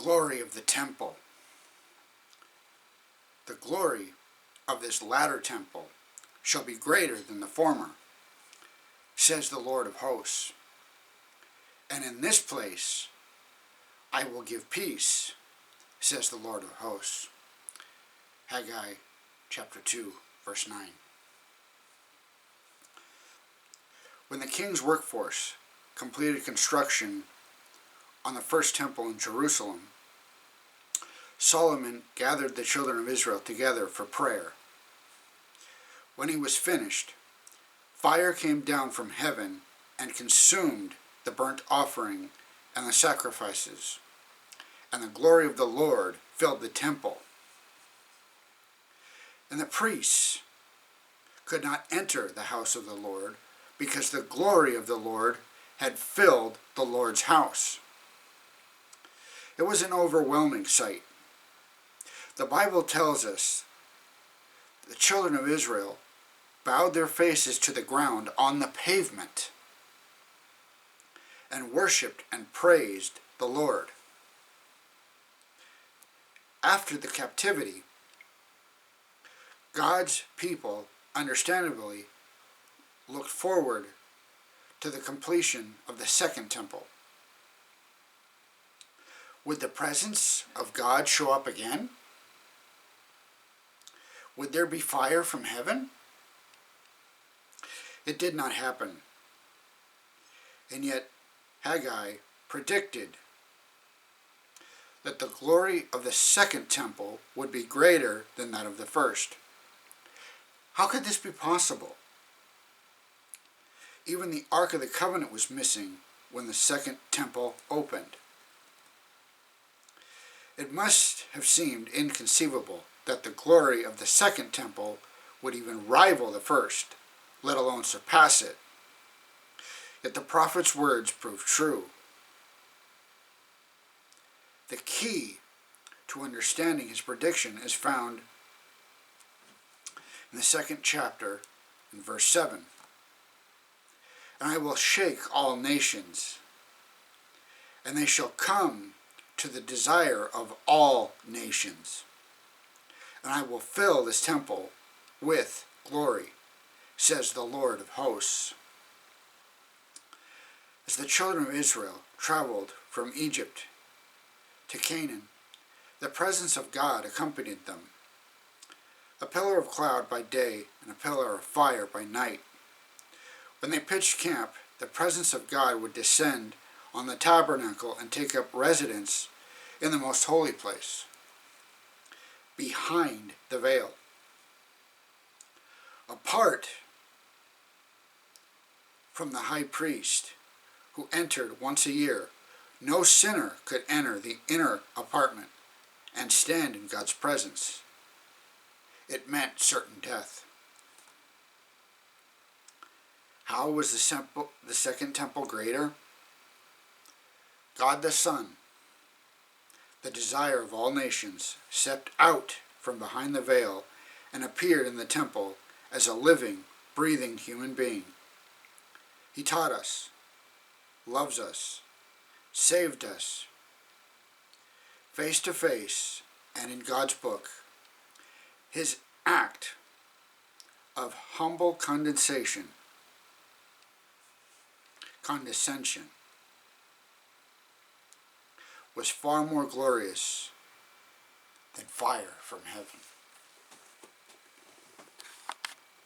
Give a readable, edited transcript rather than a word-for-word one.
glory of the temple. The glory of this latter temple shall be greater than the former, says the Lord of hosts. And in this place I will give peace, says the Lord of hosts. Haggai chapter 2, verse 9. When the king's workforce completed construction on the first temple in Jerusalem, Solomon gathered the children of Israel together for prayer. When he was finished, fire came down from heaven and consumed the burnt offering and the sacrifices, and the glory of the Lord filled the temple. And the priests could not enter the house of the Lord, because the glory of the Lord had filled the Lord's house. It was an overwhelming sight. The Bible tells us the children of Israel bowed their faces to the ground on the pavement and worshipped and praised the Lord. After the captivity, God's people understandably looked forward to the completion of the second temple. Would the presence of God show up again? Would there be fire from heaven? It did not happen. And yet Haggai predicted that the glory of the second temple would be greater than that of the first. How could this be possible? Even the Ark of the Covenant was missing when the second temple opened. It must have seemed inconceivable that the glory of the second temple would even rival the first, let alone surpass it. Yet the prophet's words proved true. The key to understanding his prediction is found in the second chapter, in verse 7. And I will shake all nations, and they shall come to the desire of all nations. And I will fill this temple with glory, says the Lord of hosts. As the children of Israel traveled from Egypt to Canaan, the presence of God accompanied them. A pillar of cloud by day and a pillar of fire by night. When they pitched camp, the presence of God would descend on the tabernacle and take up residence in the most holy place, behind the veil. Apart from the high priest, who entered once a year, no sinner could enter the inner apartment and stand in God's presence. It meant certain death. How was the second temple greater? God the Son, the desire of all nations, stepped out from behind the veil and appeared in the temple as a living, breathing human being. He taught us, loves us, saved us, face to face and in God's book. His act of humble condescension was far more glorious than fire from heaven.